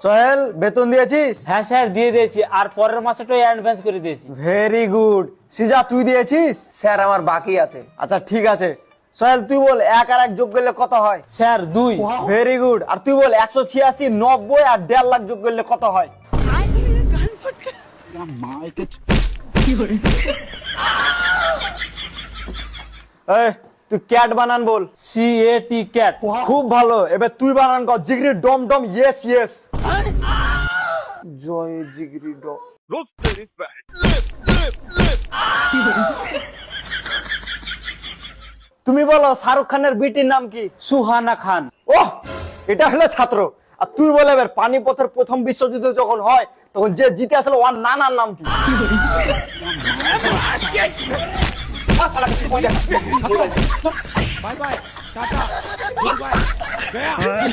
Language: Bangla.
সোহেল বেতন দিয়েছিস? হ্যাঁ স্যার দিয়ে দিয়েছি, আর পরের মাসেটাই অ্যাডভান্স করে দিয়েছি। Very good. সিজা তুই দিয়েছিস? স্যার আমার বাকি আছে। আচ্ছা ঠিক আছে। সোহেল তুই বল 1 আর 1 যোগ করলে কত হয়? স্যার 2। Very good. আর তুই বল 186, 90 আর 1.5 লাখ যোগ করলে কত হয়? এই তুই ক্যাট বানান বল। CAT cat. খুব ভালো। এবার তুই বানান কর জিগরি ডম ডম ইয়েস ইয়েস। জয় জিগরি ডম। তুমি বলো শাহরুখ খানের বিটির নাম কি? সুহানা খান। ওহ, এটা হলো ছাত্র। আর তুই বলে এবার পানিপথের প্রথম বিশ্বযুদ্ধ যখন হয় তখন যে জিতে আসলে ওর নানার নাম কি? Bye bye tata goodbye गया